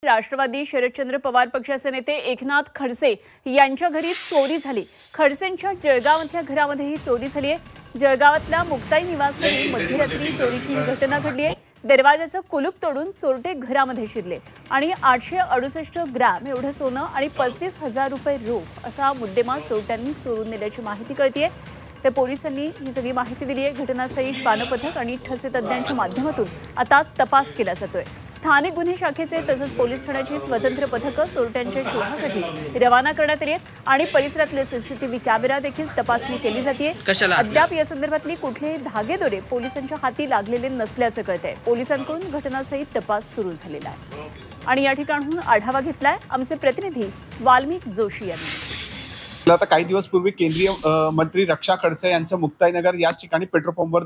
राष्ट्रवादी शरदचंद्र पवार पक्षाचे नेते एकनाथ खडसे यांच्या घरी चोरी झाली। खडसेंच्या जळगावातल्या घरामध्येही चोरी झाली आहे। जळगावातल्या मुक्ताई निवासस्थानी मध्यरात्री चोरीची ही घटना घडली आहे। दरवाजाचं कुलूप तोडून चोरटे घरामध्ये शिरले आणि 868 ग्रॅम एवढं सोनं आणि 35,000 रुपये रोख असा मुद्देमाल चोरट्यांनी चोरून नेल्याची माहिती कळतेय। तर पोलिसांनी ही सगळी माहिती दिली आहे। घटनास्थळी श्वान पथक आणि ठसे तज्ञांच्या माध्यमातून आता तपास केला जातोय। स्थानिक गुन्हे शाखेचे तसंच पोलीस ठाण्याची स्वतंत्र पथकं चोरट्यांच्या शोधासाठी रवाना करण्यात आली आहेत आणि परिसरातले सीसीटीव्ही कॅमेरा देखील तपासणी केली जाते। अद्याप या संदर्भातली कुठलेही धागेदोरे पोलिसांच्या हाती लागलेले नसल्याचं कळतंय। पोलिसांकडून घटनास्थळी तपास सुरू झालेला आहे आणि या ठिकाणाहून आढावा घेतलाय आमचे प्रतिनिधी वाल्मिक जोशी यांनी। आता काही दिवस पूर्वी केंद्रीय मंत्री रक्षा खडसे यांच्या मुक्ताईनगर याच ठिकाणी पेट्रोल पंपवर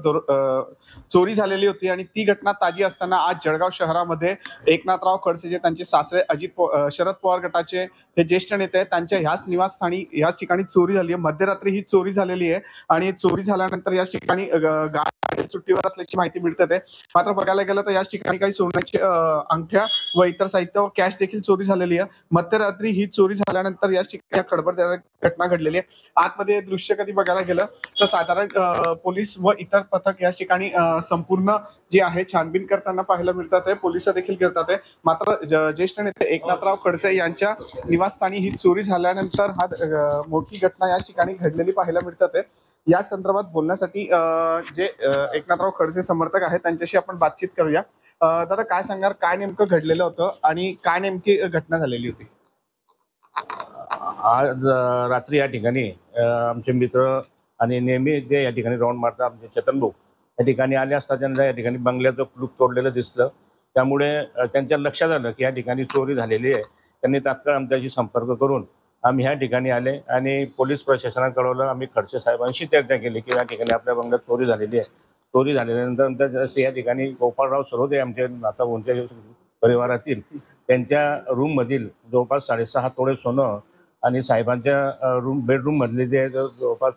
चोरी झालेली होती आणि ती घटना ताजी असताना आज जळगाव शहरामध्ये एकनाथराव खडसे जे त्यांचे सासरे शरद पवार गटाचे हे ज्येष्ठ नेते आहेत त्यांच्या ह्याच निवासस्थानी याच ठिकाणी चोरी झाली आहे। मध्यरात्री ही चोरी झालेली आहे आणि चोरी झाल्यानंतर याच ठिकाणी गाडी सुट्टीवर असल्याची माहिती मिळते। मात्र बघायला गेलं तर याच ठिकाणी काही सोन्याचे अंगठ्या व इतर साहित्य व कॅश देखील चोरी झालेली आहे। मध्यरात्री ही चोरी झाल्यानंतर याच ठिकाणी खडबडजनक घटना घडलेली आहे। आतमध्ये दृश्य कधी बघायला गेलं तर साधारण पोलीस व इतर पथक या ठिकाणी संपूर्ण जे आहे छानबीन करताना पाहायला मिळतात आहे। पोलिस देखील करतात आहे। मात्र ज्येष्ठ नेते एकनाथराव खडसे यांच्या निवासस्थानी ही चोरी झाल्यानंतर हा मोठी घटना या ठिकाणी घडलेली पाहायला मिळतात आहे। या संदर्भात बोलण्यासाठी जे एकनाथराव खडसे समर्थक आहेत त्यांच्याशी आपण बातचीत करूया। दादा काय सांगणार, काय नेमकं घडलेलं होतं आणि काय नेमकी घटना झालेली होती? आज रात्री या ठिकाणी आमचे मित्र आणि नेहमी जे या ठिकाणी राऊंड मारतात आमचे चेतन भाऊ या ठिकाणी आले असता त्यांना या ठिकाणी बंगल्याचं कुलूप तोडलेलं दिसलं। त्यामुळे त्यांच्या लक्षात आलं की या ठिकाणी चोरी झालेली आहे। त्यांनी तात्काळ आमच्याशी संपर्क करून आम्ही ह्या ठिकाणी आले आणि पोलीस प्रशासनाला कळवलं। आम्ही खडसे साहेबांशी चर्चा केली की या ठिकाणी आपल्या बंगल्यात चोरी झालेली आहे। चोरी झाल्यानंतर या ठिकाणी गोपाळराव सरोदे आमचे नाताभाऊंच्या परिवारातील त्यांच्या रूममधील जवळपास 6.5 तोळे सोनं आणि साहेबांच्या बेडरूम मधले जे जवळपास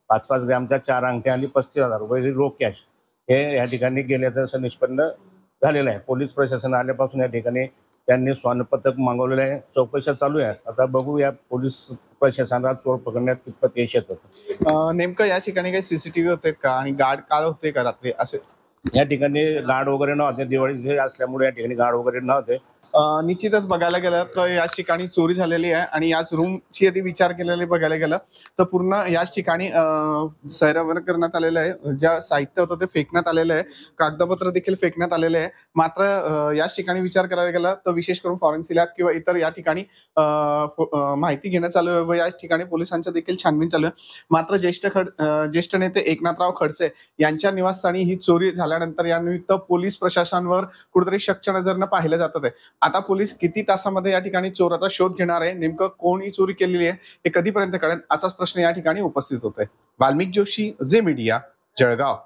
5-5 ग्रॅमच्या 4 अंगठ्या आणि 35,000 रुपये रोख कॅश हे या ठिकाणी गेल्याचं असं निष्पन्न झालेलं आहे। पोलीस प्रशासन आल्यापासून या ठिकाणी त्यांनी श्वान पथक मागवलेलं आहे। चौकशा चालू आहे। आता बघू या पोलीस प्रशासनाला चोर पकडण्यात कितपत यश येतं। नेमकं या ठिकाणी काही सीसीटीव्ही होते का आणि गार्ड काल होते का रात्री? असे या ठिकाणी गार्ड वगैरे नव्हते। दिवाळी असल्यामुळे या ठिकाणी गार्ड वगैरे नव्हते। निश्चितच बघायला गेलं तर याच ठिकाणी चोरी झालेली आहे आणि याच रूमची यदि विचार केलेली बघायला गेलं तर पूर्ण याच ठिकाणी सैरावण करण्यात आलेलं आहे। ज्या साहित्य होतं ते फेकण्यात आलेलं आहे। कागदपत्र देखील फेकण्यात आलेले आहे। मात्र याच ठिकाणी विचार करायला गेला तर विशेष करून फॉरेन्सिक लॅब किंवा इतर या ठिकाणी माहिती घेण्यात चालू आहे व याच ठिकाणी पोलिसांच्या देखील छानबीन चालू आहे। मात्र ज्येष्ठ नेते एकनाथराव खडसे यांच्या निवासस्थानी ही चोरी झाल्यानंतर यानिमित्त पोलीस प्रशासनावर कुठेतरी शक्ष नजरनं पाहिलं जात आहे। आता पोलीस किती तासामध्ये या ठिकाणी चोराचा शोध घेणार आहे, नेमकं कोण ही चोरी केलेली आहे हे कधीपर्यंत कळेल असाच प्रश्न या ठिकाणी उपस्थित होतोय। वाल्मिक जोशी, झे मीडिया, जळगाव।